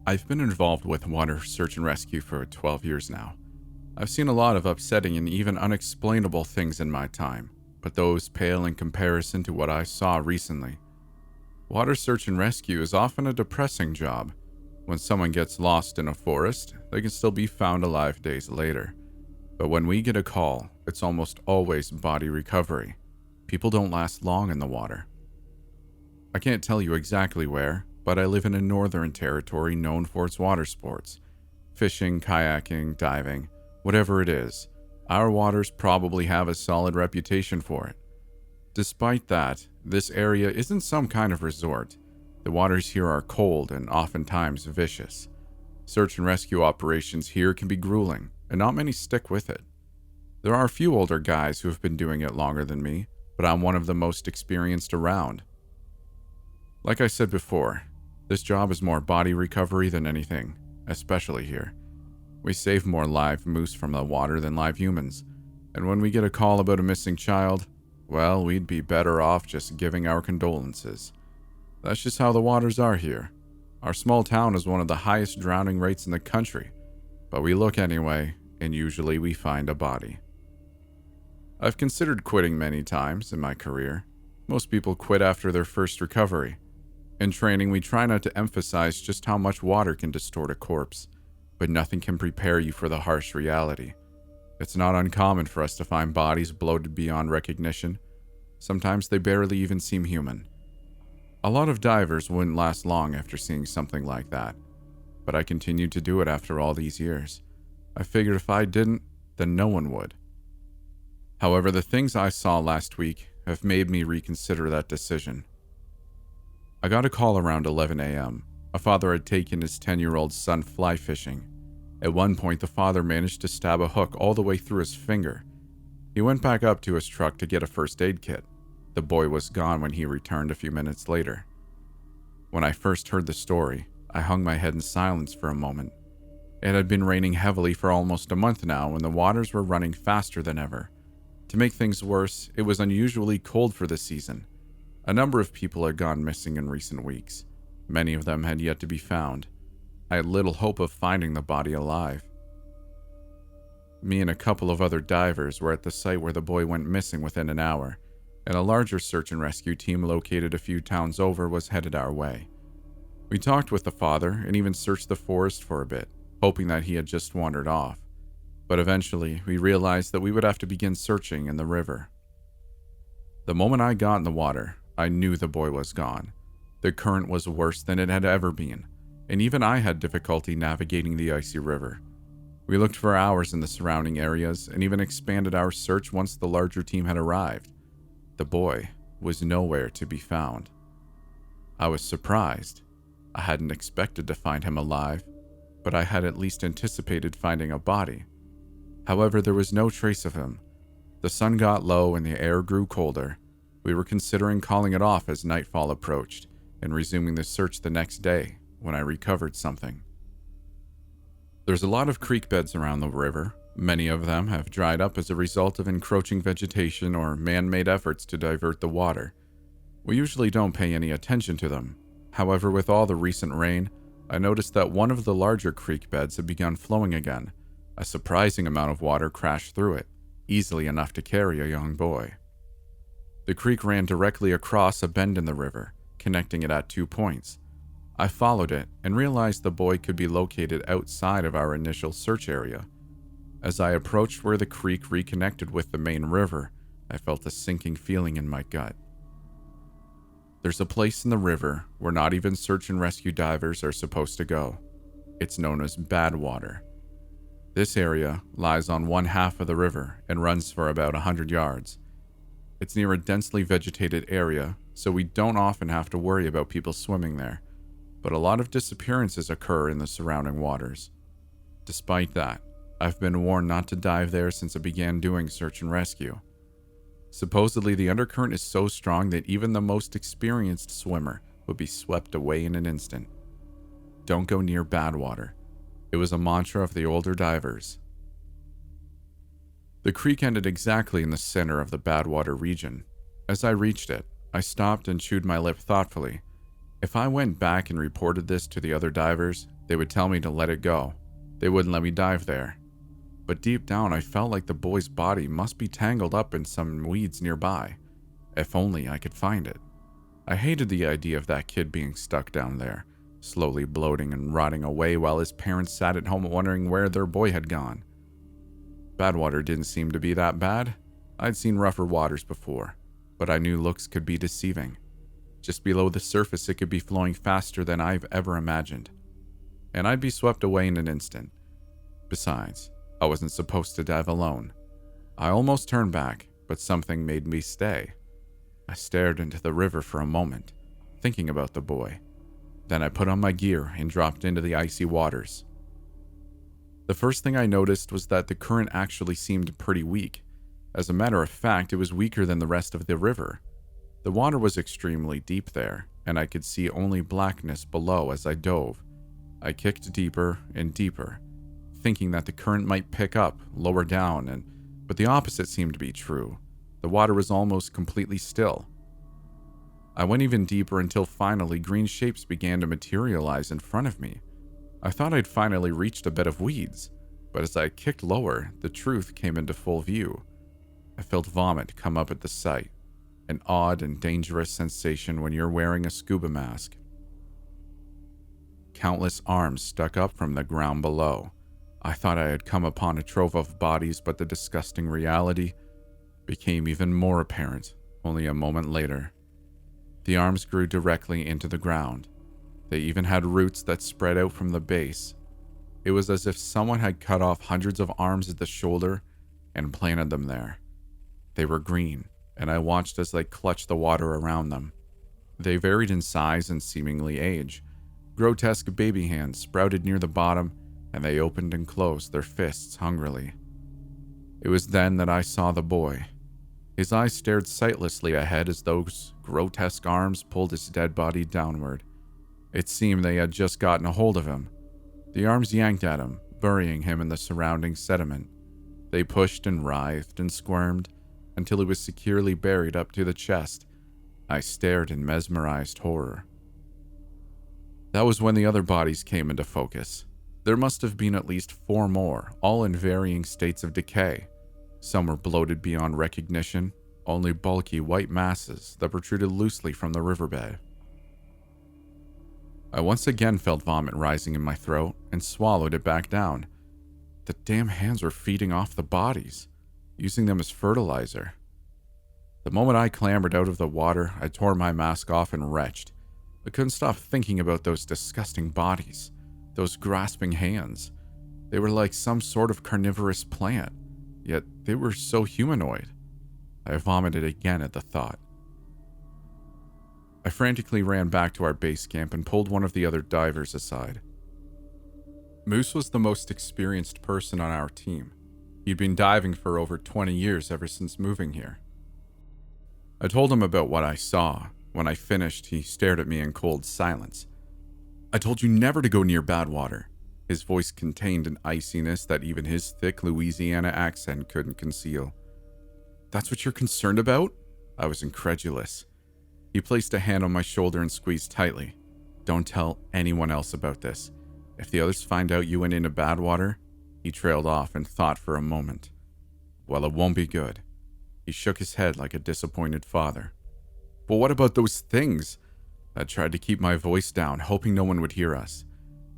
I've been involved with water search and rescue for 12 years now. I've seen a lot of upsetting and even unexplainable things in my time, but those pale in comparison to what I saw recently. Water search and rescue is often a depressing job. When someone gets lost in a forest, they can still be found alive days later. But when we get a call, it's almost always body recovery. People don't last long in the water. I can't tell you exactly where, but I live in a northern territory known for its water sports. Fishing, kayaking, diving, whatever it is, our waters probably have a solid reputation for it. Despite that, this area isn't some kind of resort. The waters here are cold and oftentimes vicious. Search and rescue operations here can be grueling, and not many stick with it. There are a few older guys who have been doing it longer than me, but I'm one of the most experienced around. Like I said before, this job is more body recovery than anything, especially here. We save more live moose from the water than live humans, and when we get a call about a missing child, well, we'd be better off just giving our condolences. That's just how the waters are here. Our small town is one of the highest drowning rates in the country, but we look anyway, and usually we find a body. I've considered quitting many times in my career. Most people quit after their first recovery. In training, we try not to emphasize just how much water can distort a corpse, but nothing can prepare you for the harsh reality. It's not uncommon for us to find bodies bloated beyond recognition. Sometimes they barely even seem human. A lot of divers wouldn't last long after seeing something like that, but I continued to do it after all these years. I figured if I didn't, then no one would. However, the things I saw last week have made me reconsider that decision. I got a call around 11 a.m. A father had taken his 10-year-old son fly fishing. At one point, the father managed to stab a hook all the way through his finger. He went back up to his truck to get a first aid kit. The boy was gone when he returned a few minutes later. When I first heard the story, I hung my head in silence for a moment. It had been raining heavily for almost a month now, and the waters were running faster than ever. To make things worse, it was unusually cold for the season. A number of people had gone missing in recent weeks. Many of them had yet to be found. I had little hope of finding the body alive. Me and a couple of other divers were at the site where the boy went missing within an hour, and a larger search and rescue team located a few towns over was headed our way. We talked with the father and even searched the forest for a bit, hoping that he had just wandered off. But eventually, we realized that we would have to begin searching in the river. The moment I got in the water, I knew the boy was gone. The current was worse than it had ever been, and even I had difficulty navigating the icy river. We looked for hours in the surrounding areas and even expanded our search once the larger team had arrived. The boy was nowhere to be found. I was surprised. I hadn't expected to find him alive, but I had at least anticipated finding a body. However, there was no trace of him. The sun got low and the air grew colder. We were considering calling it off as nightfall approached and resuming the search the next day when I recovered something. There's a lot of creek beds around the river. Many of them have dried up as a result of encroaching vegetation or man-made efforts to divert the water. We usually don't pay any attention to them. However, with all the recent rain, I noticed that one of the larger creek beds had begun flowing again. A surprising amount of water crashed through it, easily enough to carry a young boy. The creek ran directly across a bend in the river, connecting it at 2 points. I followed it and realized the boy could be located outside of our initial search area. As I approached where the creek reconnected with the main river, I felt a sinking feeling in my gut. There's a place in the river where not even search and rescue divers are supposed to go. It's known as bad water. This area lies on one half of the river and runs for about 100 yards. It's near a densely vegetated area, so we don't often have to worry about people swimming there, but a lot of disappearances occur in the surrounding waters. Despite that, I've been warned not to dive there since I began doing search and rescue. Supposedly, the undercurrent is so strong that even the most experienced swimmer would be swept away in an instant. Don't go near bad water. It was a mantra of the older divers. The creek ended exactly in the center of the Badwater region. As I reached it, I stopped and chewed my lip thoughtfully. If I went back and reported this to the other divers, They would tell me to let it go. They wouldn't let me dive there. But deep down, I felt like the boy's body must be tangled up in some weeds nearby. If only I could find it. I hated the idea of that kid being stuck down there, slowly bloating and rotting away while his parents sat at home wondering where their boy had gone. Badwater didn't seem to be that bad. I'd seen rougher waters before, but I knew looks could be deceiving. Just below the surface, it could be flowing faster than I've ever imagined. And I'd be swept away in an instant. Besides, I wasn't supposed to dive alone. I almost turned back, but something made me stay. I stared into the river for a moment, thinking about the boy. Then I put on my gear and dropped into the icy waters. The first thing I noticed was that the current actually seemed pretty weak. As a matter of fact, it was weaker than the rest of the river. The water was extremely deep there, and I could see only blackness below as I dove. I kicked deeper and deeper, thinking that the current might pick up lower down, but the opposite seemed to be true. The water was almost completely still. I went even deeper until finally green shapes began to materialize in front of me. I thought I'd finally reached a bed of weeds, but as I kicked lower, the truth came into full view. I felt vomit come up at the sight, an odd and dangerous sensation when you're wearing a scuba mask. Countless arms stuck up from the ground below. I thought I had come upon a trove of bodies, but the disgusting reality became even more apparent only a moment later. The arms grew directly into the ground. They even had roots that spread out from the base. It was as if someone had cut off hundreds of arms at the shoulder and planted them there. They were green, and I watched as they clutched the water around them. They varied in size and seemingly age. Grotesque baby hands sprouted near the bottom, and they opened and closed their fists hungrily. It was then that I saw the boy. His eyes stared sightlessly ahead as those grotesque arms pulled his dead body downward. It seemed they had just gotten a hold of him. The arms yanked at him, burying him in the surrounding sediment. They pushed and writhed and squirmed until he was securely buried up to the chest. I stared in mesmerized horror. That was when the other bodies came into focus. There must have been at least 4 more, all in varying states of decay. Some were bloated beyond recognition, only bulky white masses that protruded loosely from the riverbed. I once again felt vomit rising in my throat and swallowed it back down. The damn hands were feeding off the bodies, using them as fertilizer. The moment I clambered out of the water, I tore my mask off and retched. I couldn't stop thinking about those disgusting bodies, those grasping hands. They were like some sort of carnivorous plant, yet they were so humanoid. I vomited again at the thought. I frantically ran back to our base camp and pulled one of the other divers aside. Moose was the most experienced person on our team. He'd been diving for over 20 years ever since moving here. I told him about what I saw. When I finished, he stared at me in cold silence. I told you never to go near Badwater. His voice contained an iciness that even his thick Louisiana accent couldn't conceal. That's what you're concerned about? I was incredulous. He placed a hand on my shoulder and squeezed tightly. Don't tell anyone else about this. If the others find out you went into Badwater, he trailed off and thought for a moment. Well, it won't be good. He shook his head like a disappointed father. But what about those things? I tried to keep my voice down, hoping no one would hear us.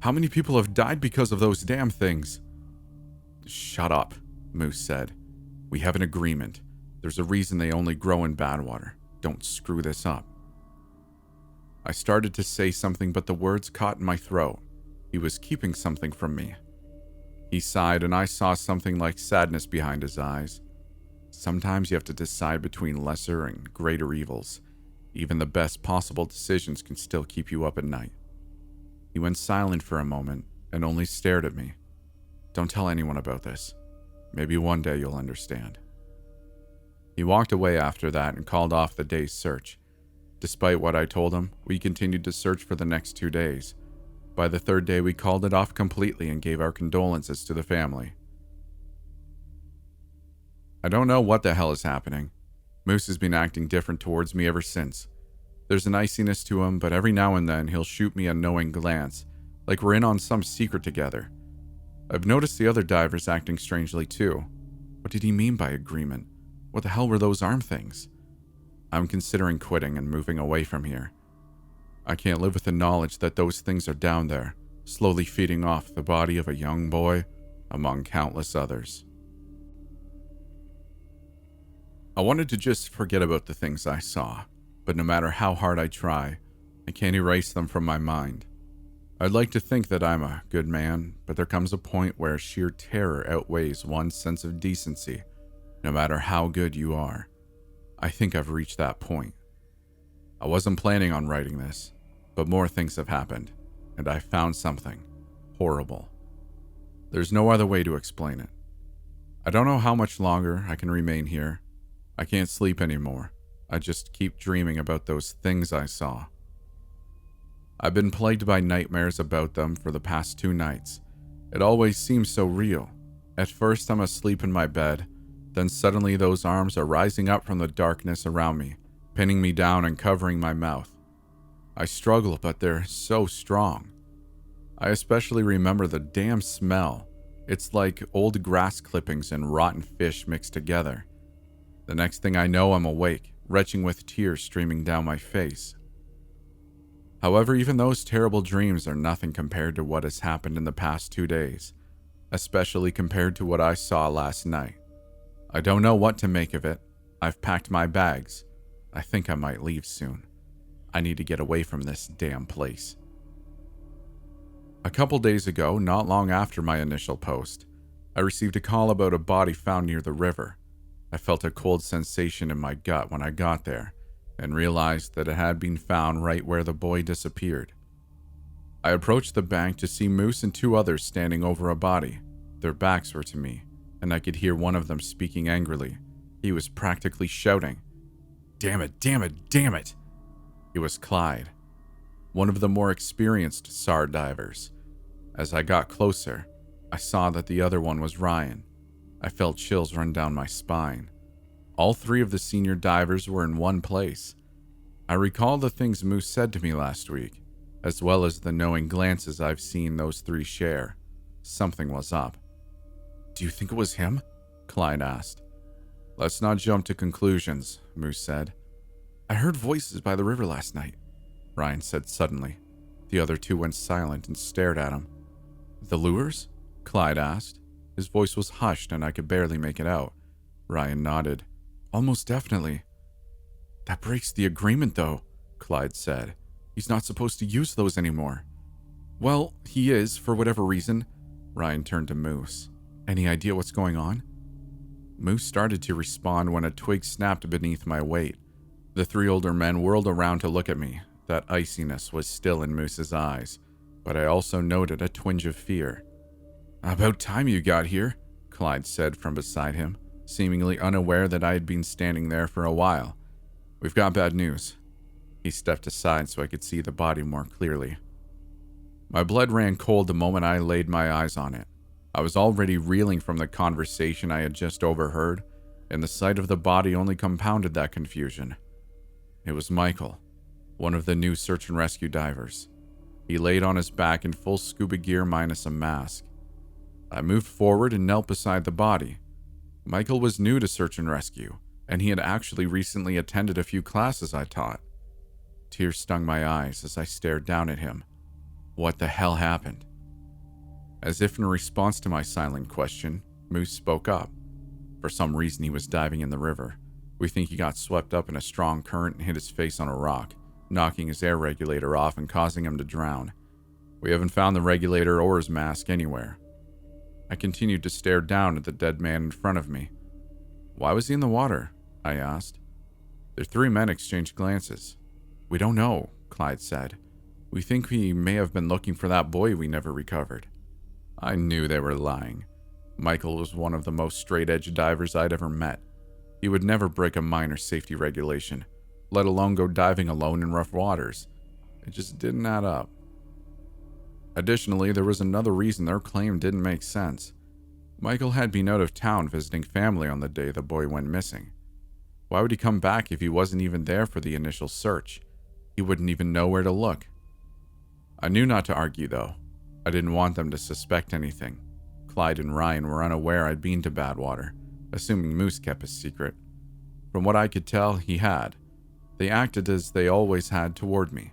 How many people have died because of those damn things? Shut up, Moose said. We have an agreement. There's a reason they only grow in Badwater. Don't screw this up. I started to say something, but the words caught in my throat. He was keeping something from me. He sighed, and I saw something like sadness behind his eyes. Sometimes you have to decide between lesser and greater evils. Even the best possible decisions can still keep you up at night. He went silent for a moment and only stared at me. Don't tell anyone about this. Maybe one day you'll understand. He walked away after that and called off the day's search. Despite what I told him, we continued to search for the next 2 days. By the 3rd day, we called it off completely and gave our condolences to the family. I don't know what the hell is happening. Moose has been acting different towards me ever since. There's an iciness to him, but every now and then he'll shoot me a knowing glance, like we're in on some secret together. I've noticed the other divers acting strangely too. What did he mean by agreement? What the hell were those arm things? I'm considering quitting and moving away from here. I can't live with the knowledge that those things are down there, slowly feeding off the body of a young boy among countless others. I wanted to just forget about the things I saw, but no matter how hard I try, I can't erase them from my mind. I'd like to think that I'm a good man, but there comes a point where sheer terror outweighs one's sense of decency, no matter how good you are. I think I've reached that point. I wasn't planning on writing this, but more things have happened, and I found something horrible. There's no other way to explain it. I don't know how much longer I can remain here. I can't sleep anymore. I just keep dreaming about those things I saw. I've been plagued by nightmares about them for the past 2 nights. It always seems so real. At first I'm asleep in my bed, then suddenly those arms are rising up from the darkness around me, pinning me down and covering my mouth. I struggle, but they're so strong. I especially remember the damn smell. It's like old grass clippings and rotten fish mixed together. The next thing I know, I'm awake, retching with tears streaming down my face. However, even those terrible dreams are nothing compared to what has happened in the past 2 days, especially compared to what I saw last night. I don't know what to make of it. I've packed my bags. I think I might leave soon. I need to get away from this damn place. A couple days ago, not long after my initial post, I received a call about a body found near the river. I felt a cold sensation in my gut when I got there and realized that it had been found right where the boy disappeared. I approached the bank to see Moose and 2 others standing over a body. Their backs were to me, and I could hear one of them speaking angrily. He was practically shouting, "Damn it, damn it, damn it!" It was Clyde, one of the more experienced SAR divers. As I got closer, I saw that the other one was Ryan. I felt chills run down my spine. All 3 of the senior divers were in one place. I recall the things Moose said to me last week, as well as the knowing glances I've seen those 3 share. Something was up. "Do you think it was him?" Clyde asked. "Let's not jump to conclusions," Moose said. "I heard voices by the river last night," Ryan said suddenly. The other 2 went silent and stared at him. "The lures?" Clyde asked. His voice was hushed and I could barely make it out. Ryan nodded. "Almost definitely." "That breaks the agreement, though," Clyde said. "He's not supposed to use those anymore." "Well, he is, for whatever reason." Ryan turned to Moose. "Any idea what's going on?" Moose started to respond when a twig snapped beneath my weight. The 3 older men whirled around to look at me. That iciness was still in Moose's eyes, but I also noted a twinge of fear. "About time you got here," Clyde said from beside him, seemingly unaware that I had been standing there for a while. "We've got bad news." He stepped aside so I could see the body more clearly. My blood ran cold the moment I laid my eyes on it. I was already reeling from the conversation I had just overheard, and the sight of the body only compounded that confusion. It was Michael, one of the new search and rescue divers. He laid on his back in full scuba gear minus a mask. I moved forward and knelt beside the body. Michael was new to search and rescue, and he had actually recently attended a few classes I taught. Tears stung my eyes as I stared down at him. What the hell happened? As if in response to my silent question, Moose spoke up. For some reason he was diving in the river. We think he got swept up in a strong current and hit his face on a rock, knocking his air regulator off and causing him to drown. We haven't found the regulator or his mask anywhere. I continued to stare down at the dead man in front of me. "Why was he in the water?" I asked. The 3 men exchanged glances. "We don't know," Clyde said. "We think he may have been looking for that boy we never recovered." I knew they were lying. Michael was one of the most straight-edge divers I'd ever met. He would never break a minor safety regulation, let alone go diving alone in rough waters. It just didn't add up. Additionally, there was another reason their claim didn't make sense. Michael had been out of town visiting family on the day the boy went missing. Why would he come back if he wasn't even there for the initial search? He wouldn't even know where to look. I knew not to argue, though. I didn't want them to suspect anything. Clyde and Ryan were unaware I'd been to Badwater, assuming Moose kept his secret. From what I could tell, he had. They acted as they always had toward me.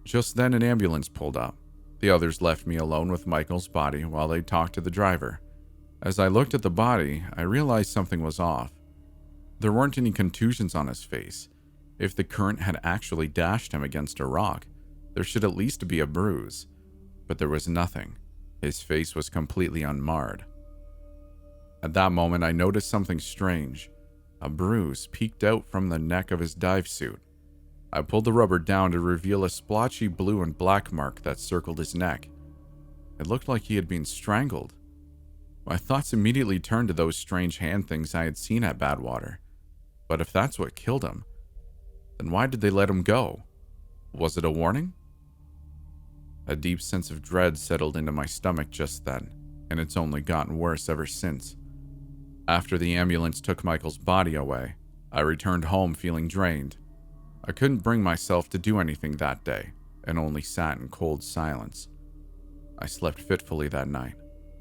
Just then, an ambulance pulled up. The others left me alone with Michael's body while they talked to the driver. As I looked at the body, I realized something was off. There weren't any contusions on his face. If the current had actually dashed him against a rock, there should at least be a bruise. But there was nothing. His face was completely unmarred. At that moment, I noticed something strange. A bruise peeked out from the neck of his dive suit. I pulled the rubber down to reveal a splotchy blue and black mark that circled his neck. It looked like he had been strangled. My thoughts immediately turned to those strange hand things I had seen at Badwater. But if that's what killed him, then why did they let him go? Was it a warning? A deep sense of dread settled into my stomach just then, and it's only gotten worse ever since. After the ambulance took Michael's body away, I returned home feeling drained. I couldn't bring myself to do anything that day, and only sat in cold silence. I slept fitfully that night,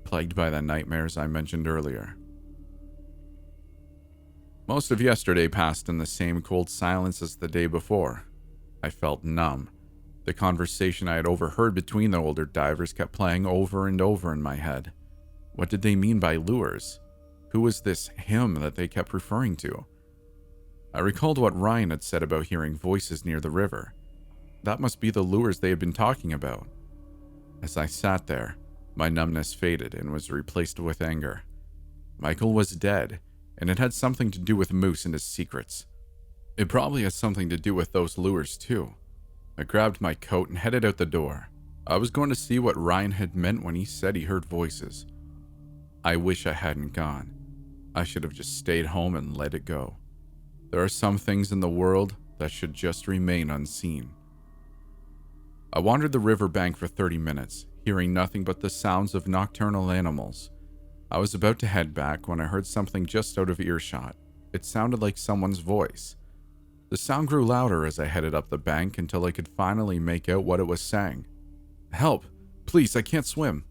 plagued by the nightmares I mentioned earlier. Most of yesterday passed in the same cold silence as the day before. I felt numb. The conversation I had overheard between the older divers kept playing over and over in my head. What did they mean by lures? Who was this him that they kept referring to? I recalled what Ryan had said about hearing voices near the river. That must be the lures they had been talking about. As I sat there, my numbness faded and was replaced with anger. Michael was dead, and it had something to do with Moose and his secrets. It probably has something to do with those lures too. I grabbed my coat and headed out the door. I was going to see what Ryan had meant when he said he heard voices. I wish I hadn't gone. I should have just stayed home and let it go. There are some things in the world that should just remain unseen. I wandered the riverbank for 30 minutes, hearing nothing but the sounds of nocturnal animals. I was about to head back when I heard something just out of earshot. It sounded like someone's voice. The sound grew louder as I headed up the bank until I could finally make out what it was saying. "Help! Please, I can't swim!"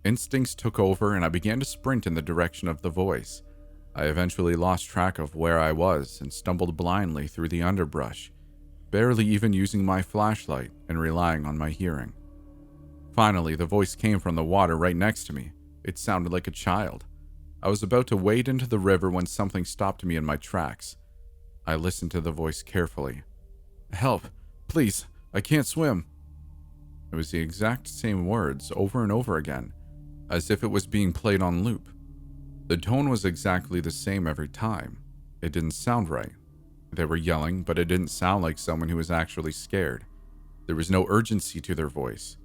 Instincts took over and I began to sprint in the direction of the voice. I eventually lost track of where I was and stumbled blindly through the underbrush, barely even using my flashlight and relying on my hearing. Finally, the voice came from the water right next to me. It sounded like a child. I was about to wade into the river when something stopped me in my tracks. I listened to the voice carefully. "Help! Please! I can't swim!" It was the exact same words over and over again, as if it was being played on loop. The tone was exactly the same every time. It didn't sound right. They were yelling, but it didn't sound like someone who was actually scared. There was no urgency to their voice.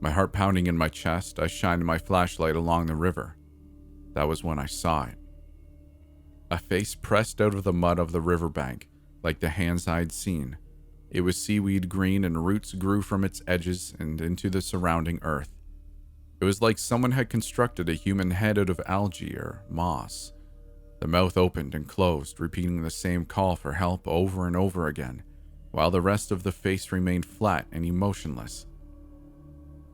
My heart pounding in my chest, I shined my flashlight along the river. That was when I saw it. A face pressed out of the mud of the riverbank, like the hands I'd seen. It was seaweed green and roots grew from its edges and into the surrounding earth. It was like someone had constructed a human head out of algae or moss. The mouth opened and closed, repeating the same call for help over and over again, while the rest of the face remained flat and emotionless.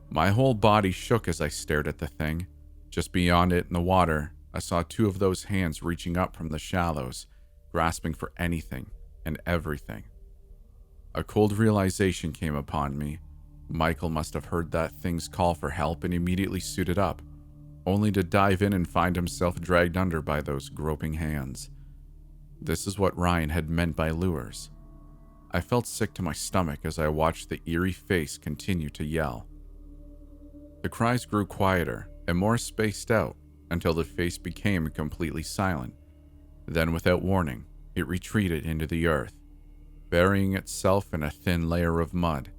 My whole body shook as I stared at the thing. Just beyond it in the water, I saw two of those hands reaching up from the shallows, grasping for anything and everything. A cold realization came upon me. Michael must have heard that thing's call for help and immediately suited up, only to dive in and find himself dragged under by those groping hands. This is what Ryan had meant by lures. I felt sick to my stomach as I watched the eerie face continue to yell. The cries grew quieter and more spaced out until the face became completely silent. Then, without warning, it retreated into the earth, burying itself in a thin layer of mud.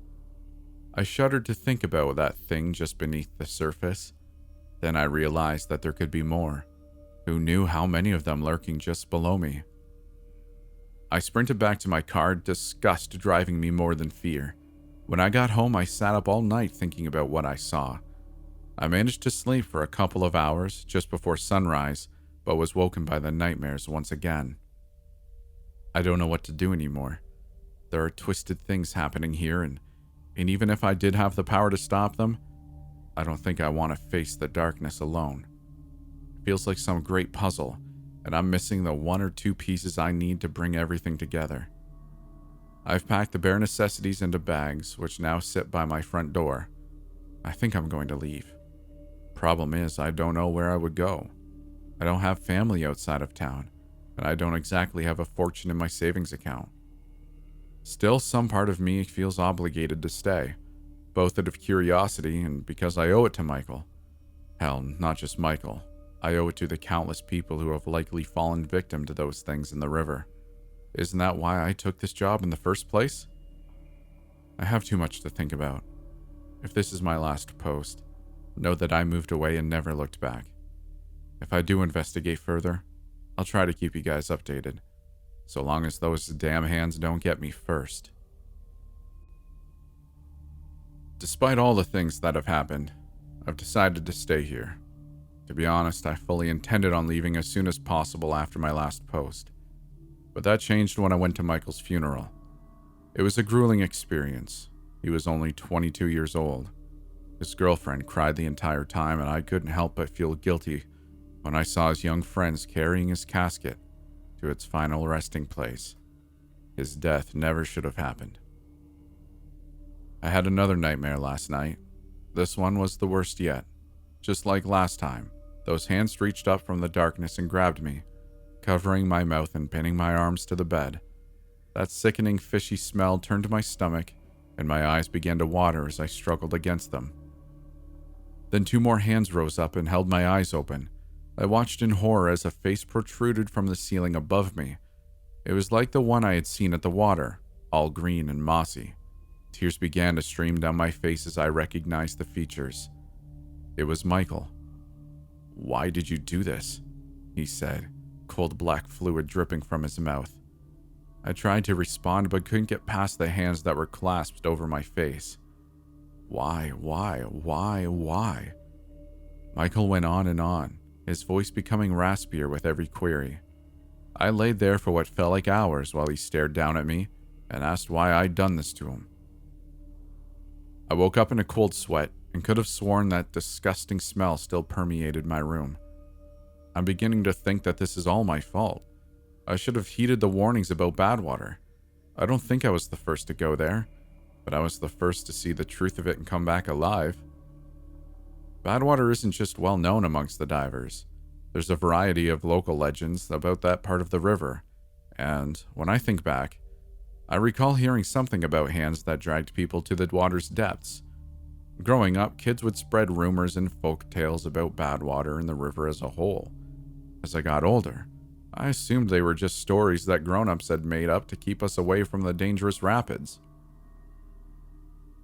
I shuddered to think about that thing just beneath the surface. Then I realized that there could be more. Who knew how many of them lurking just below me? I sprinted back to my car, disgust driving me more than fear. When I got home, I sat up all night thinking about what I saw. I managed to sleep for a couple of hours just before sunrise, but was woken by the nightmares once again. I don't know what to do anymore. There are twisted things happening here, and And even if I did have the power to stop them, I don't think I want to face the darkness alone. It feels like some great puzzle, and I'm missing the one or two pieces I need to bring everything together. I've packed the bare necessities into bags, which now sit by my front door. I think I'm going to leave. Problem is, I don't know where I would go. I don't have family outside of town, and I don't exactly have a fortune in my savings account. Still, some part of me feels obligated to stay, both out of curiosity and because I owe it to Michael. Hell, not just Michael. I owe it to the countless people who have likely fallen victim to those things in the river. Isn't that why I took this job in the first place? I have too much to think about. If this is my last post, know that I moved away and never looked back. If I do investigate further, I'll try to keep you guys updated, so long as those damn hands don't get me first. Despite all the things that have happened, I've decided to stay here. To be honest, I fully intended on leaving as soon as possible after my last post. But that changed when I went to Michael's funeral. It was a grueling experience. He was only 22 years old. His girlfriend cried the entire time, and I couldn't help but feel guilty when I saw his young friends carrying his casket to its final resting place. His death never should have happened. I had another nightmare last night. This one was the worst yet. Just like last time, those hands reached up from the darkness and grabbed me, covering my mouth and pinning my arms to the bed. That sickening fishy smell turned to my stomach, and my eyes began to water as I struggled against them. Then two more hands rose up and held my eyes open. I watched in horror as a face protruded from the ceiling above me. It was like the one I had seen at the water, all green and mossy. Tears began to stream down my face as I recognized the features. It was Michael. "Why did you do this?" he said, cold black fluid dripping from his mouth. I tried to respond but couldn't get past the hands that were clasped over my face. Why? Michael went on and on, his voice becoming raspier with every query. I laid there for what felt like hours while he stared down at me and asked why I'd done this to him. I woke up in a cold sweat and could have sworn that disgusting smell still permeated my room. I'm beginning to think that this is all my fault. I should have heeded the warnings about Badwater. I don't think I was the first to go there, but I was the first to see the truth of it and come back alive. Badwater isn't just well known amongst the divers. There's a variety of local legends about that part of the river, and when I think back, I recall hearing something about hands that dragged people to the water's depths. Growing up, kids would spread rumors and folk tales about Badwater and the river as a whole. As I got older, I assumed they were just stories that grown-ups had made up to keep us away from the dangerous rapids.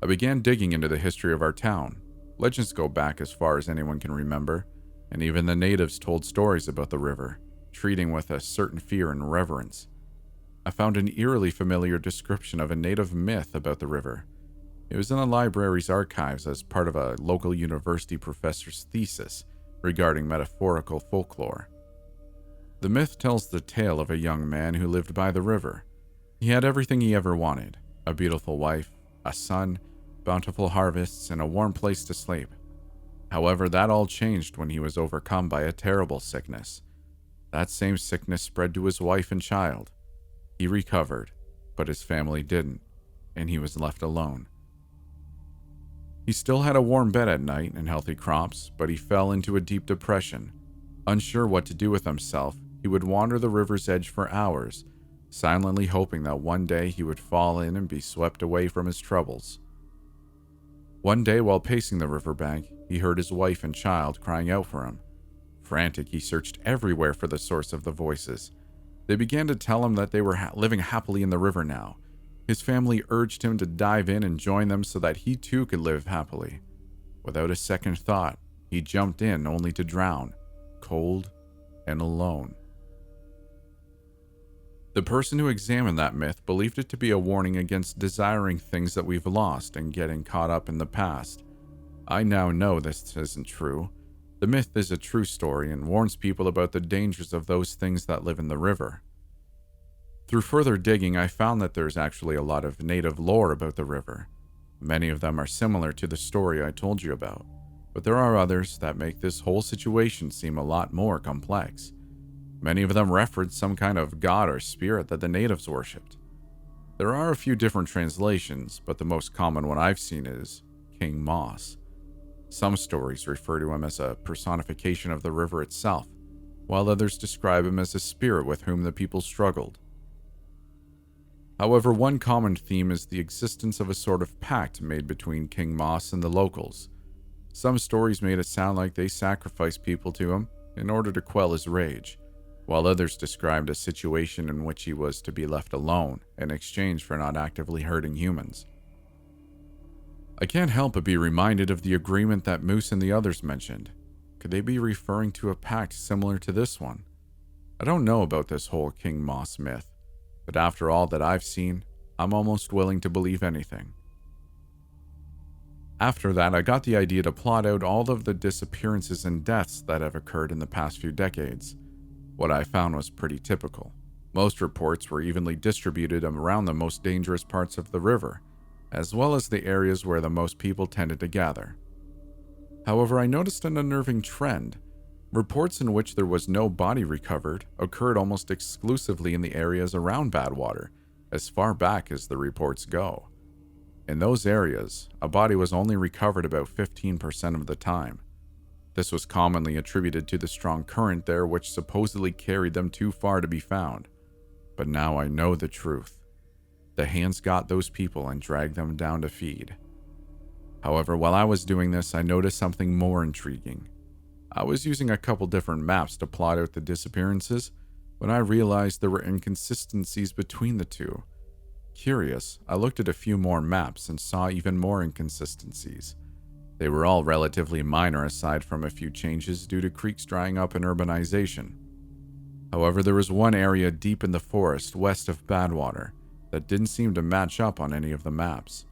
I began digging into the history of our town. Legends go back as far as anyone can remember, and even the natives told stories about the river, treating with a certain fear and reverence. I found an eerily familiar description of a native myth about the river. It was in the library's archives as part of a local university professor's thesis regarding metaphorical folklore. The myth tells the tale of a young man who lived by the river. He had everything he ever wanted: a beautiful wife, a son, bountiful harvests, and a warm place to sleep. However, that all changed when he was overcome by a terrible sickness. That same sickness spread to his wife and child. He recovered, but his family didn't, and he was left alone. He still had a warm bed at night and healthy crops, but he fell into a deep depression. Unsure what to do with himself, he would wander the river's edge for hours, silently hoping that one day he would fall in and be swept away from his troubles. One day, while pacing the riverbank, he heard his wife and child crying out for him. Frantic, he searched everywhere for the source of the voices. They began to tell him that they were living happily in the river now. His family urged him to dive in and join them so that he too could live happily. Without a second thought, he jumped in only to drown, cold and alone. The person who examined that myth believed it to be a warning against desiring things that we've lost and getting caught up in the past. I now know this isn't true. The myth is a true story and warns people about the dangers of those things that live in the river. Through further digging, I found that there's actually a lot of native lore about the river. Many of them are similar to the story I told you about, but there are others that make this whole situation seem a lot more complex. Many of them reference some kind of god or spirit that the natives worshipped. There are a few different translations, but the most common one I've seen is King Moss. Some stories refer to him as a personification of the river itself, while others describe him as a spirit with whom the people struggled. However, one common theme is the existence of a sort of pact made between King Moss and the locals. Some stories made it sound like they sacrificed people to him in order to quell his rage, while others described a situation in which he was to be left alone in exchange for not actively hurting humans. I can't help but be reminded of the agreement that Moose and the others mentioned. Could they be referring to a pact similar to this one? I don't know about this whole King Moss myth, but after all that I've seen, I'm almost willing to believe anything. After that, I got the idea to plot out all of the disappearances and deaths that have occurred in the past few decades. What I found was pretty typical. Most reports were evenly distributed around the most dangerous parts of the river, as well as the areas where the most people tended to gather. However, I noticed an unnerving trend. Reports in which there was no body recovered occurred almost exclusively in the areas around Badwater, as far back as the reports go. In those areas, a body was only recovered about 15% of the time. This was commonly attributed to the strong current there, which supposedly carried them too far to be found. But now I know the truth. The hands got those people and dragged them down to feed. However, while I was doing this, I noticed something more intriguing. I was using a couple different maps to plot out the disappearances when I realized there were inconsistencies between the two. Curious, I looked at a few more maps and saw even more inconsistencies. They were all relatively minor aside from a few changes due to creeks drying up and urbanization. However, there was one area deep in the forest west of Badwater that didn't seem to match up on any of the maps.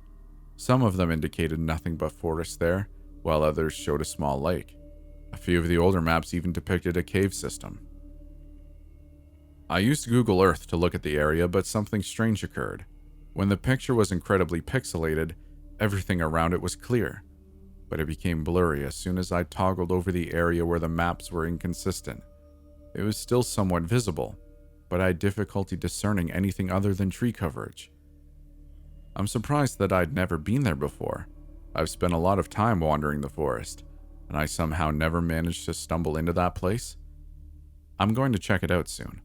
Some of them indicated nothing but forest there, while others showed a small lake. A few of the older maps even depicted a cave system. I used Google Earth to look at the area, but something strange occurred. When the picture was incredibly pixelated, everything around it was clear, but it became blurry as soon as I toggled over the area where the maps were inconsistent. It was still somewhat visible, but I had difficulty discerning anything other than tree coverage. I'm surprised that I'd never been there before. I've spent a lot of time wandering the forest, and I somehow never managed to stumble into that place. I'm going to check it out soon.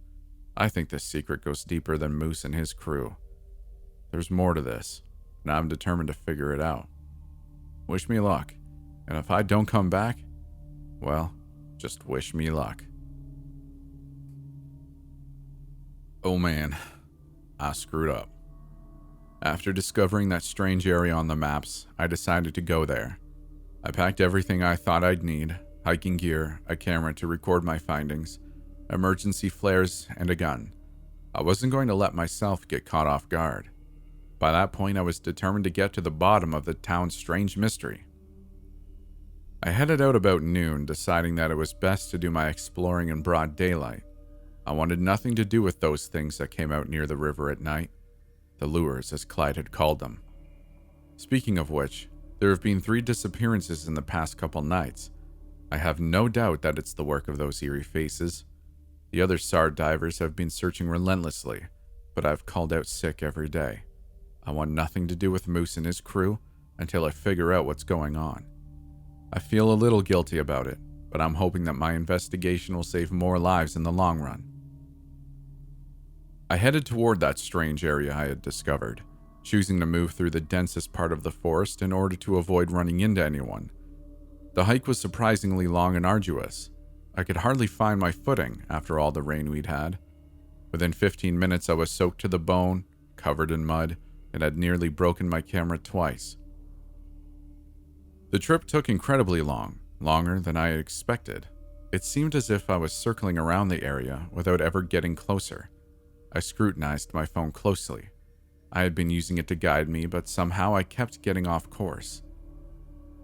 I think this secret goes deeper than Moose and his crew. There's more to this, and I'm determined to figure it out. Wish me luck, and if I don't come back, well, just wish me luck. Oh man, I screwed up. After discovering that strange area on the maps, I decided to go there. I packed everything I thought I'd need: hiking gear, a camera to record my findings, emergency flares, and a gun. I wasn't going to let myself get caught off guard. By that point, I was determined to get to the bottom of the town's strange mystery. I headed out about noon, deciding that it was best to do my exploring in broad daylight. I wanted nothing to do with those things that came out near the river at night. The lures, as Clyde had called them. Speaking of which, there have been 3 disappearances in the past couple nights. I have no doubt that it's the work of those eerie faces. The other SAR divers have been searching relentlessly, but I've called out sick every day. I want nothing to do with Moose and his crew until I figure out what's going on. I feel a little guilty about it, but I'm hoping that my investigation will save more lives in the long run. I headed toward that strange area I had discovered, choosing to move through the densest part of the forest in order to avoid running into anyone. The hike was surprisingly long and arduous. I could hardly find my footing after all the rain we'd had. Within 15 minutes, I was soaked to the bone, covered in mud, and had nearly broken my camera twice. The trip took incredibly long, longer than I had expected. It seemed as if I was circling around the area without ever getting closer. I scrutinized my phone closely. I had been using it to guide me, but somehow I kept getting off course.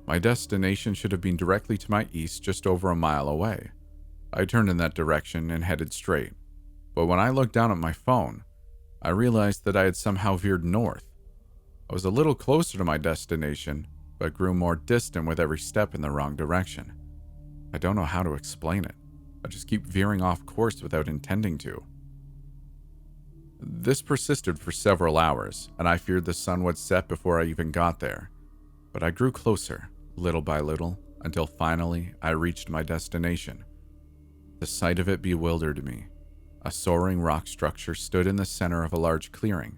My destination should have been directly to my east, just over a mile away. I turned in that direction and headed straight, but when I looked down at my phone, I realized that I had somehow veered north. I was a little closer to my destination, but grew more distant with every step in the wrong direction. I don't know how to explain it. I just keep veering off course without intending to. This persisted for several hours, and I feared the sun would set before I even got there. But I grew closer, little by little, until finally I reached my destination. The sight of it bewildered me. A soaring rock structure stood in the center of a large clearing.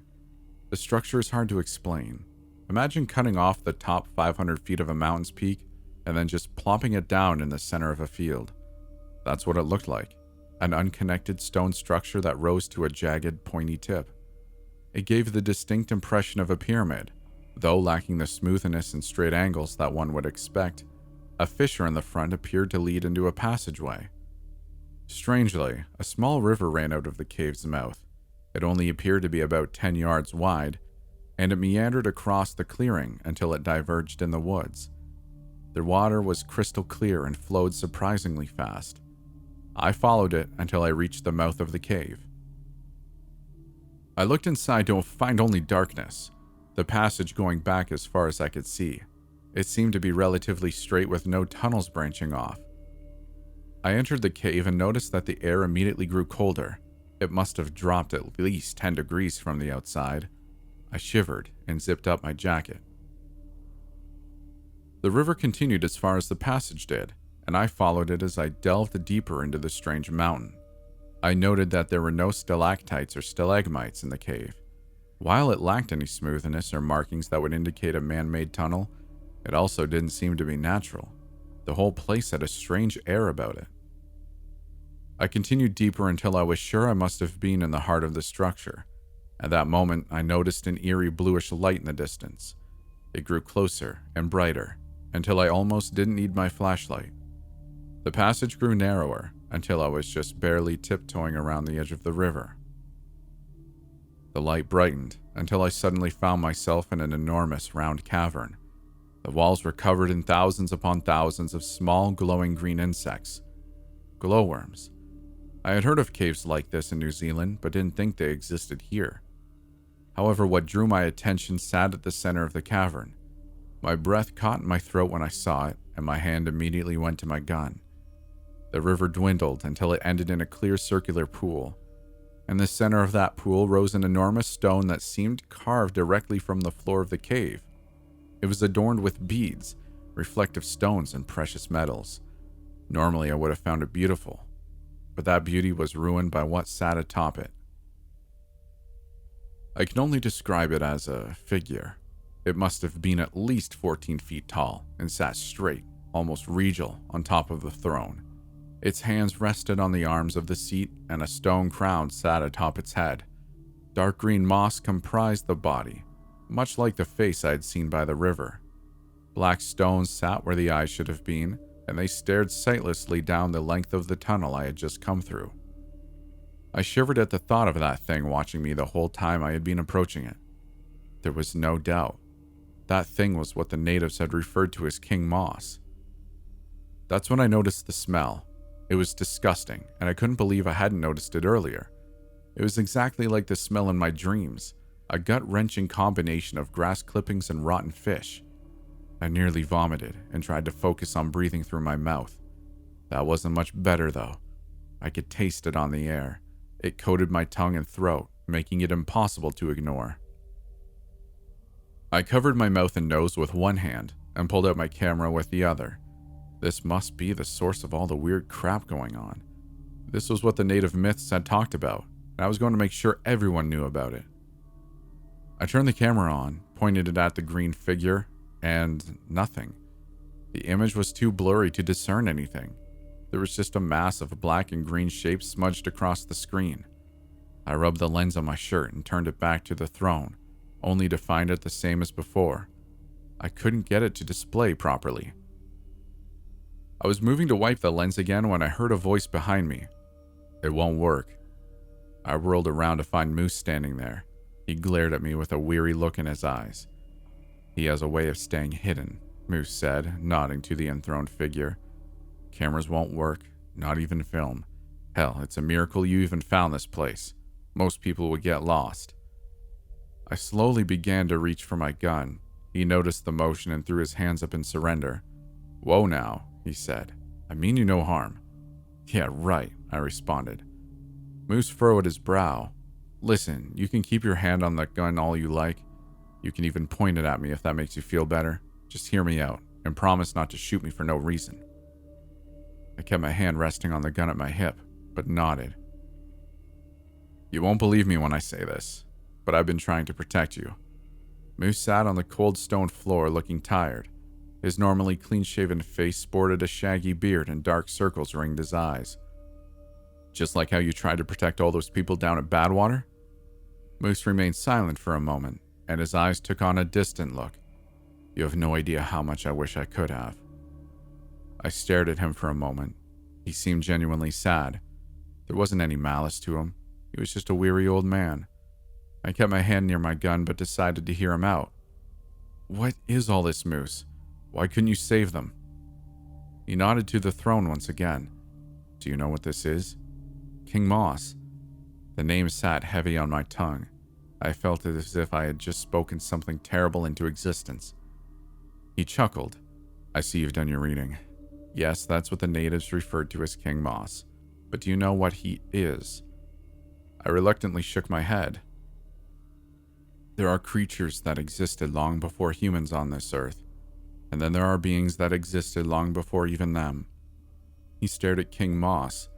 The structure is hard to explain. Imagine cutting off the top 500 feet of a mountain's peak and then just plopping it down in the center of a field. That's what it looked like. An unconnected stone structure that rose to a jagged, pointy tip. It gave the distinct impression of a pyramid, though lacking the smoothness and straight angles that one would expect. A fissure in the front appeared to lead into a passageway. Strangely, a small river ran out of the cave's mouth. It only appeared to be about 10 yards wide, and it meandered across the clearing until it diverged in the woods. The water was crystal clear and flowed surprisingly fast. I followed it until I reached the mouth of the cave. I looked inside to find only darkness, the passage going back as far as I could see. It seemed to be relatively straight with no tunnels branching off. I entered the cave and noticed that the air immediately grew colder. It must have dropped at least 10 degrees from the outside. I shivered and zipped up my jacket. The river continued as far as the passage did, and I followed it as I delved deeper into the strange mountain. I noted that there were no stalactites or stalagmites in the cave. While it lacked any smoothness or markings that would indicate a man-made tunnel, it also didn't seem to be natural. The whole place had a strange air about it. I continued deeper until I was sure I must have been in the heart of the structure. At that moment, I noticed an eerie bluish light in the distance. It grew closer and brighter, until I almost didn't need my flashlight. The passage grew narrower, until I was just barely tiptoeing around the edge of the river. The light brightened, until I suddenly found myself in an enormous round cavern. The walls were covered in thousands upon thousands of small glowing green insects. Glowworms. I had heard of caves like this in New Zealand, but didn't think they existed here. However, what drew my attention sat at the center of the cavern. My breath caught in my throat when I saw it, and my hand immediately went to my gun. The river dwindled until it ended in a clear circular pool. In the center of that pool rose an enormous stone that seemed carved directly from the floor of the cave. It was adorned with beads, reflective stones, and precious metals. Normally, I would have found it beautiful, but that beauty was ruined by what sat atop it. I can only describe it as a figure. It must have been at least 14 feet tall and sat straight, almost regal, on top of the throne. Its hands rested on the arms of the seat, and a stone crown sat atop its head. Dark green moss comprised the body, much like the face I had seen by the river. Black stones sat where the eyes should have been, and they stared sightlessly down the length of the tunnel I had just come through. I shivered at the thought of that thing watching me the whole time I had been approaching it. There was no doubt. That thing was what the natives had referred to as King Moss. That's when I noticed the smell. It was disgusting, and I couldn't believe I hadn't noticed it earlier. It was exactly like the smell in my dreams, a gut-wrenching combination of grass clippings and rotten fish. I nearly vomited and tried to focus on breathing through my mouth. That wasn't much better, though. I could taste it on the air. It coated my tongue and throat, making it impossible to ignore. I covered my mouth and nose with one hand and pulled out my camera with the other. This must be the source of all the weird crap going on. This was what the native myths had talked about, and I was going to make sure everyone knew about it. I turned the camera on, pointed it at the green figure, and nothing. The image was too blurry to discern anything. There was just a mass of black and green shapes smudged across the screen. I rubbed the lens on my shirt and turned it back to the throne, only to find it the same as before. I couldn't get it to display properly. I was moving to wipe the lens again when I heard a voice behind me. "It won't work." I whirled around to find Moose standing there. He glared at me with a weary look in his eyes. "He has a way of staying hidden," Moose said, nodding to the enthroned figure. "Cameras won't work, not even film. Hell, it's a miracle you even found this place. Most people would get lost." I slowly began to reach for my gun. He noticed the motion and threw his hands up in surrender. "Whoa now," he said. "I mean you no harm." "Yeah, right," I responded. Moose furrowed his brow. "Listen, you can keep your hand on that gun all you like. You can even point it at me if that makes you feel better. Just hear me out, and promise not to shoot me for no reason." I kept my hand resting on the gun at my hip, but nodded. "You won't believe me when I say this, but I've been trying to protect you." Moose sat on the cold stone floor looking tired. His normally clean-shaven face sported a shaggy beard and dark circles ringed his eyes. "Just like how you tried to protect all those people down at Badwater?" Moose remained silent for a moment, and his eyes took on a distant look. "You have no idea how much I wish I could have." I stared at him for a moment. He seemed genuinely sad. There wasn't any malice to him. He was just a weary old man. I kept my hand near my gun, but decided to hear him out. "What is all this, Moose? Why couldn't you save them?" He nodded to the throne once again. "Do you know what this is?" "King Moss." The name sat heavy on my tongue. I felt it as if I had just spoken something terrible into existence. He chuckled. "I see you've done your reading. Yes, that's what the natives referred to as King Moss. But do you know what he is?" I reluctantly shook my head. "There are creatures that existed long before humans on this earth, and then there are beings that existed long before even them." He stared at King Moss.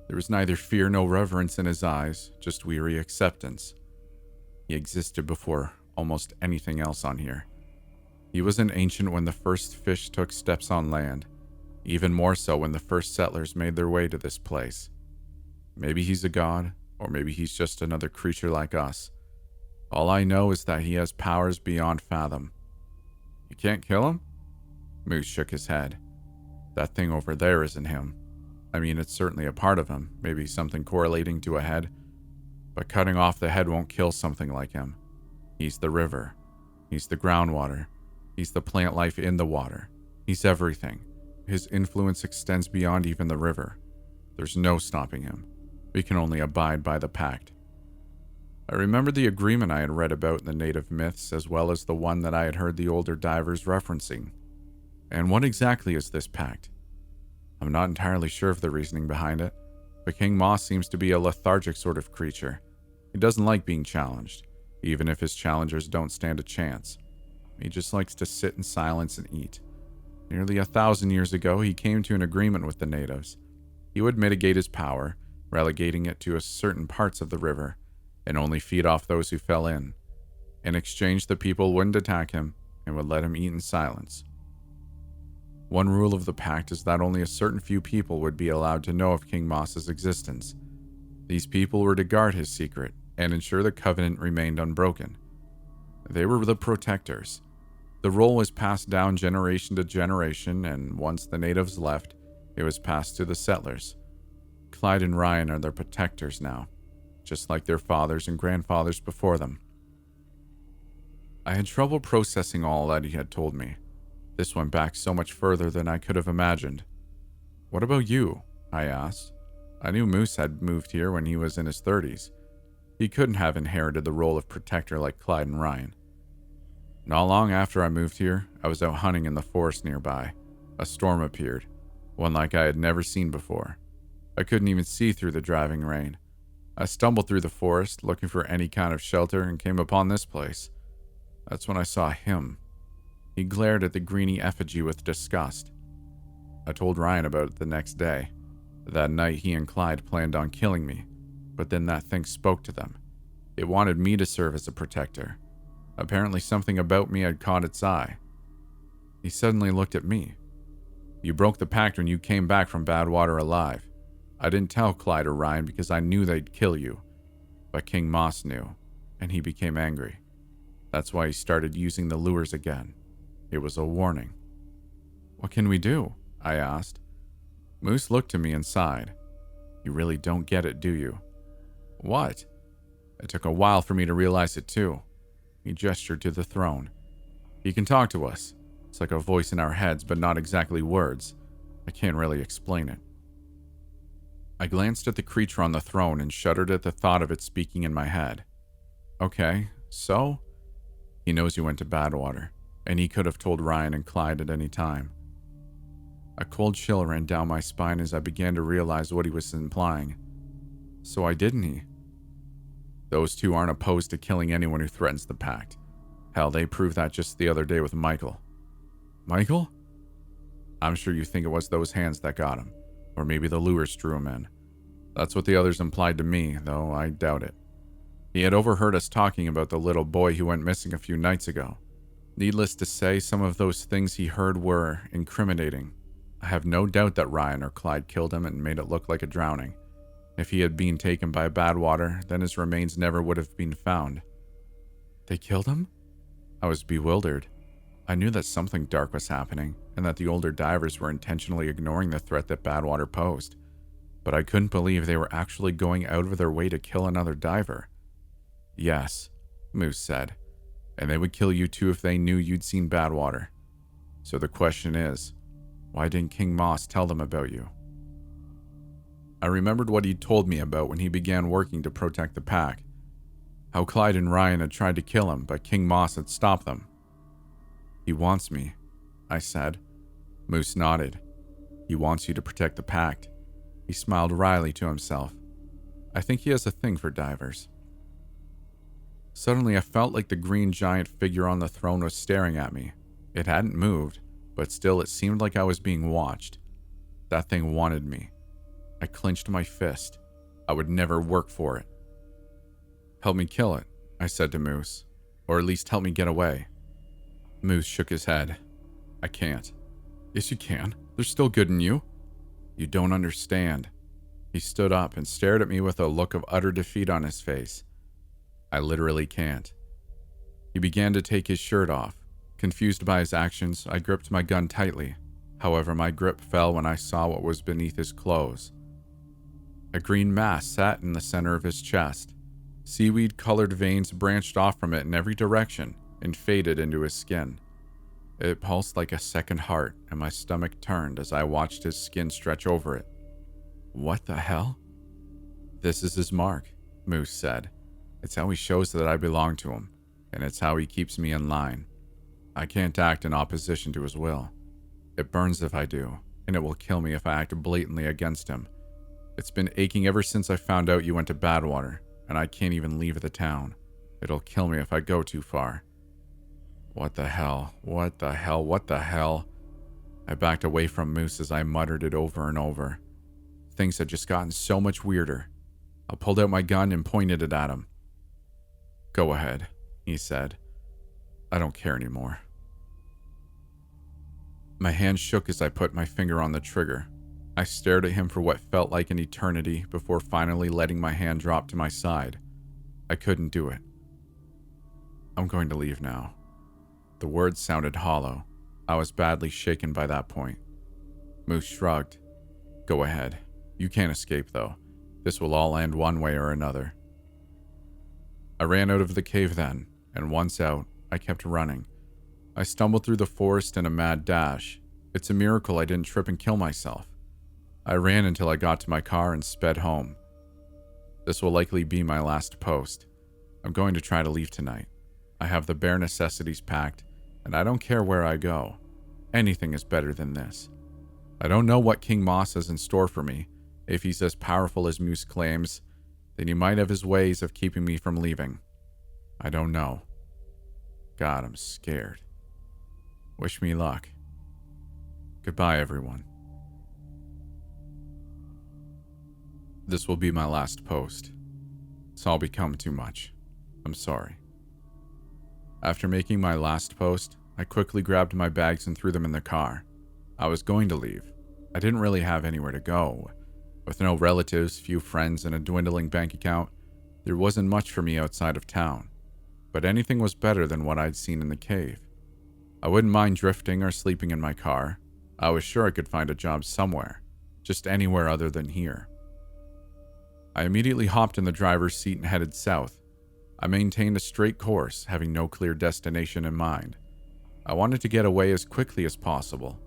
There was neither fear nor reverence in his eyes, just weary acceptance. He existed before almost anything else on here. He was an ancient when the first fish took steps on land, even more so when the first settlers made their way to this place. Maybe he's a god, or maybe he's just another creature like us. All I know is that he has powers beyond fathom. "You can't kill him?" Moose shook his head. "That thing over there isn't him. I mean, it's certainly a part of him, maybe something correlating to a head. But cutting off the head won't kill something like him. He's the river. He's the groundwater. He's the plant life in the water. He's everything. His influence extends beyond even the river. There's no stopping him. We can only abide by the pact." I remembered the agreement I had read about in the native myths, as well as the one that I had heard the older divers referencing. And what exactly is this pact? I'm not entirely sure of the reasoning behind it, but King Moss seems to be a lethargic sort of creature. He doesn't like being challenged, even if his challengers don't stand a chance. He just likes to sit in silence and eat. Nearly 1,000 years ago, he came to an agreement with the natives. He would mitigate his power, relegating it to certain parts of the river, and only feed off those who fell in. In exchange, the people wouldn't attack him and would let him eat in silence. One rule of the pact is that only a certain few people would be allowed to know of King Moss's existence. These people were to guard his secret and ensure the covenant remained unbroken. They were the protectors. The role was passed down generation to generation, and once the natives left, it was passed to the settlers. Clyde and Ryan are their protectors now, just like their fathers and grandfathers before them. I had trouble processing all that he had told me. This went back so much further than I could have imagined. "What about you?" I asked. I knew Moose had moved here when he was in his 30s. He couldn't have inherited the role of protector like Clyde and Ryan. Not long after I moved here, I was out hunting in the forest nearby. A storm appeared, one like I had never seen before. I couldn't even see through the driving rain. I stumbled through the forest, looking for any kind of shelter, and came upon this place. That's when I saw him. He glared at the greeny effigy with disgust. I told Ryan about it the next day. That night, he and Clyde planned on killing me, but then that thing spoke to them. It wanted me to serve as a protector. Apparently something about me had caught its eye. He suddenly looked at me. "You broke the pact when you came back from Badwater alive. I didn't tell Clyde or Ryan because I knew they'd kill you. But King Moss knew, and he became angry. That's why he started using the lures again. It was a warning." "What can we do?" I asked. Moose looked to me and sighed. "You really don't get it, do you?" "What?" It took a while for me to realize it too. He gestured to the throne. "He can talk to us. It's like a voice in our heads, but not exactly words. I can't really explain it." I glanced at the creature on the throne and shuddered at the thought of it speaking in my head. "Okay, So? He knows you went to Badwater, and he could have told Ryan and Clyde at any time. A cold chill ran down my spine as I began to realize what he was implying. So why didn't he? Those two aren't opposed to killing anyone who threatens the pact. Hell, they proved that just the other day with Michael. Michael? I'm sure you think it was those hands that got him, or maybe the lures drew him in. That's what the others implied to me, though I doubt it. He had overheard us talking about the little boy who went missing a few nights ago. Needless to say, some of those things he heard were incriminating. I have no doubt that Ryan or Clyde killed him and made it look like a drowning. If he had been taken by Badwater, then his remains never would have been found. They killed him? I was bewildered. I knew that something dark was happening, and that the older divers were intentionally ignoring the threat that Badwater posed. But I couldn't believe they were actually going out of their way to kill another diver. Yes, Moose said, and they would kill you too if they knew you'd seen Badwater. So the question is, why didn't King Moss tell them about you? I remembered what he'd told me about when he began working to protect the pack. How Clyde and Ryan had tried to kill him, but King Moss had stopped them. He wants me, I said. Moose nodded. He wants you to protect the pact. He smiled wryly to himself. I think he has a thing for divers. Suddenly I felt like the green giant figure on the throne was staring at me. It hadn't moved, but still it seemed like I was being watched. That thing wanted me. I clenched my fist. I would never work for it. Help me kill it, I said to Moose. Or at least help me get away. Moose shook his head. I can't. Yes, you can. There's still good in you. You don't understand. He stood up and stared at me with a look of utter defeat on his face. I literally can't. He began to take his shirt off. Confused by his actions, I gripped my gun tightly. However, my grip fell when I saw what was beneath his clothes. A green mass sat in the center of his chest. Seaweed-colored veins branched off from it in every direction and faded into his skin. It pulsed like a second heart, and my stomach turned as I watched his skin stretch over it. What the hell? This is his mark, Moose said. It's how he shows that I belong to him, and it's how he keeps me in line. I can't act in opposition to his will. It burns if I do, and it will kill me if I act blatantly against him. It's been aching ever since I found out you went to Badwater, and I can't even leave the town. It'll kill me if I go too far. What the hell? What the hell? What the hell? I backed away from Moose as I muttered it over and over. Things had just gotten so much weirder. I pulled out my gun and pointed it at him. Go ahead, he said. I don't care anymore. My hand shook as I put my finger on the trigger. I stared at him for what felt like an eternity before finally letting my hand drop to my side. I couldn't do it. I'm going to leave now. The words sounded hollow. I was badly shaken by that point. Moose shrugged. Go ahead. You can't escape, though. This will all end one way or another. I ran out of the cave then, and once out, I kept running. I stumbled through the forest in a mad dash. It's a miracle I didn't trip and kill myself. I ran until I got to my car and sped home. This will likely be my last post. I'm going to try to leave tonight. I have the bare necessities packed, and I don't care where I go. Anything is better than this. I don't know what King Moss has in store for me. If he's as powerful as Moose claims, then he might have his ways of keeping me from leaving. I don't know. God, I'm scared. Wish me luck. Goodbye, everyone. This will be my last post. It's all become too much. I'm sorry. After making my last post, I quickly grabbed my bags and threw them in the car. I was going to leave. I didn't really have anywhere to go. With no relatives, few friends, and a dwindling bank account, there wasn't much for me outside of town. But anything was better than what I'd seen in the cave. I wouldn't mind drifting or sleeping in my car. I was sure I could find a job somewhere, just anywhere other than here. I immediately hopped in the driver's seat and headed south. I maintained a straight course, having no clear destination in mind. I wanted to get away as quickly as possible.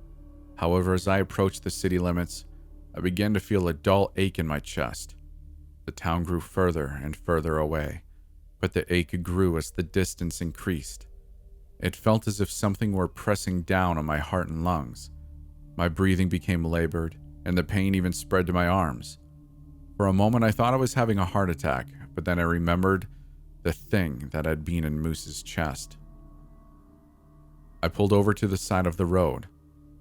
However, as I approached the city limits, I began to feel a dull ache in my chest. The town grew further and further away. but the ache grew as the distance increased. It felt as if something were pressing down on my heart and lungs. My breathing became labored, and the pain even spread to my arms. For a moment, I thought I was having a heart attack, but then I remembered the thing that had been in Moose's chest. I pulled over to the side of the road.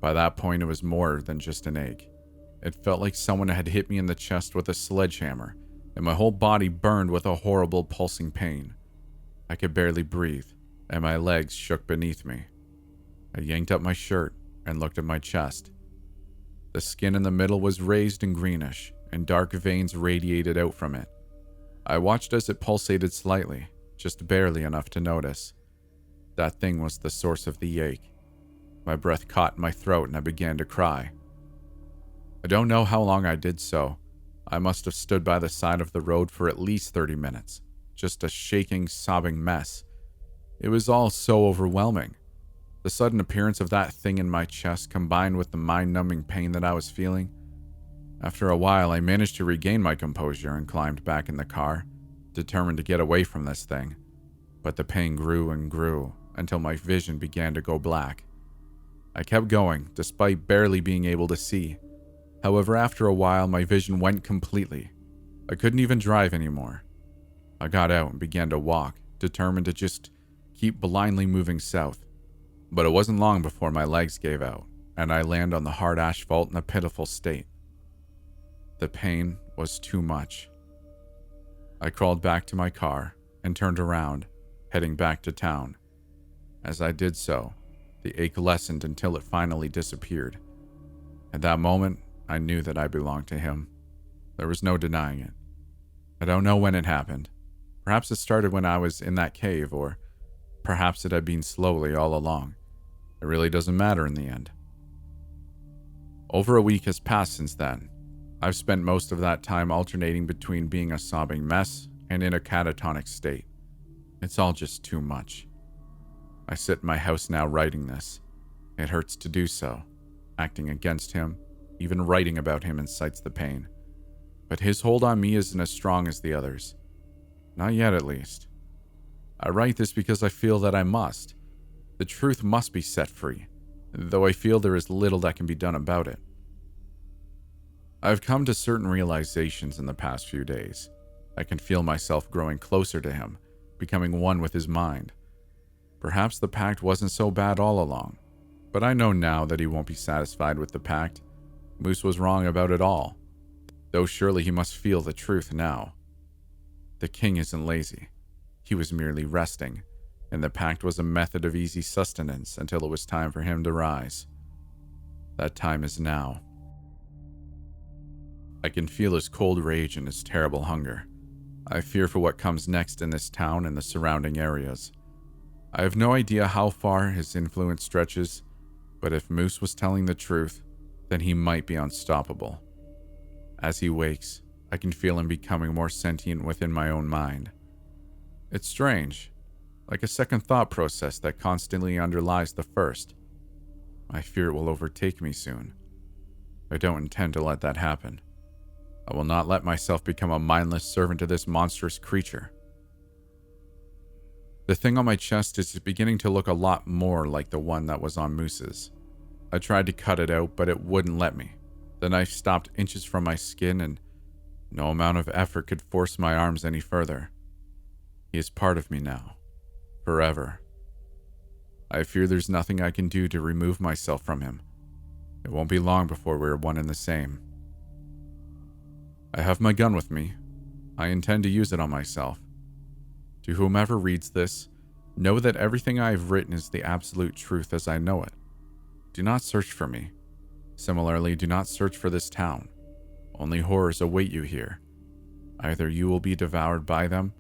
By that point, it was more than just an ache. It felt like someone had hit me in the chest with a sledgehammer, and my whole body burned with a horrible pulsing pain. I could barely breathe, and my legs shook beneath me. I yanked up my shirt and looked at my chest. The skin in the middle was raised and greenish, and dark veins radiated out from it. I watched as it pulsated slightly, just barely enough to notice. That thing was the source of the ache. My breath caught in my throat and I began to cry. I don't know how long I did so. I must have stood by the side of the road for at least 30 minutes, just a shaking, sobbing mess. It was all so overwhelming. The sudden appearance of that thing in my chest combined with the mind-numbing pain that I was feeling. After a while, I managed to regain my composure and climbed back in the car, determined to get away from this thing. But the pain grew and grew until my vision began to go black. I kept going, despite barely being able to see. However, after a while, my vision went completely. I couldn't even drive anymore. I got out and began to walk, determined to just keep blindly moving south. But it wasn't long before my legs gave out, and I landed on the hard asphalt in a pitiful state. The pain was too much. I crawled back to my car and turned around, heading back to town. As I did so, the ache lessened until it finally disappeared. At that moment, I knew that I belonged to him. There was no denying it. I don't know when it happened. Perhaps it started when I was in that cave, or perhaps it had been slowly all along. It really doesn't matter in the end. Over a week has passed since then. I've spent most of that time alternating between being a sobbing mess and in a catatonic state. It's all just too much. I sit in my house now writing this. It hurts to do so. Acting against him, even writing about him incites the pain. But his hold on me isn't as strong as the others. Not yet, at least. I write this because I feel that I must. The truth must be set free, though I feel there is little that can be done about it. I've come to certain realizations in the past few days. I can feel myself growing closer to him, becoming one with his mind. Perhaps the pact wasn't so bad all along, but I know now that he won't be satisfied with the pact. Moose was wrong about it all, though surely he must feel the truth now. The king isn't lazy. He was merely resting, and the pact was a method of easy sustenance until it was time for him to rise. That time is now. I can feel his cold rage and his terrible hunger. I fear for what comes next in this town and the surrounding areas. I have no idea how far his influence stretches, but if Moose was telling the truth, then he might be unstoppable. As he wakes, I can feel him becoming more sentient within my own mind. It's strange, like a second thought process that constantly underlies the first. I fear it will overtake me soon. I don't intend to let that happen. I will not let myself become a mindless servant to this monstrous creature. The thing on my chest is beginning to look a lot more like the one that was on Moose's. I tried to cut it out, but it wouldn't let me. The knife stopped inches from my skin, and no amount of effort could force my arms any further. He is part of me now. Forever. I fear there's nothing I can do to remove myself from him. It won't be long before we're one and the same. I have my gun with me. I intend to use it on myself. To whomever reads this, know that everything I have written is the absolute truth as I know it. Do not search for me. Similarly, do not search for this town. Only horrors await you here. Either you will be devoured by them,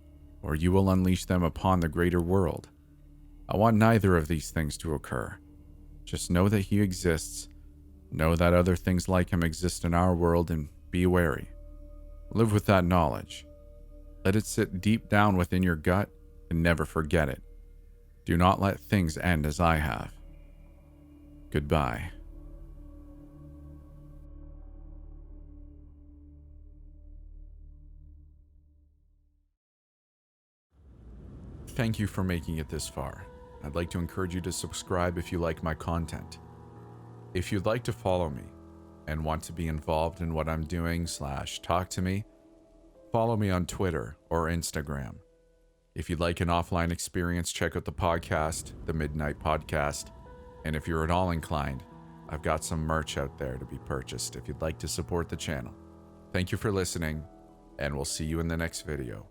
or you will unleash them upon the greater world. I want neither of these things to occur. Just know that he exists. Know that other things like him exist in our world, and be wary. Live with that knowledge. Let it sit deep down within your gut and never forget it. Do not let things end as I have. Goodbye. Thank you for making it this far. I'd like to encourage you to subscribe if you like my content. If you'd like to follow me and want to be involved in what I'm doing / talk to me, follow me on Twitter or Instagram. If you'd like an offline experience, check out the podcast, The Midnight Podcast. And if you're at all inclined, I've got some merch out there to be purchased if you'd like to support the channel. Thank you for listening, and we'll see you in the next video.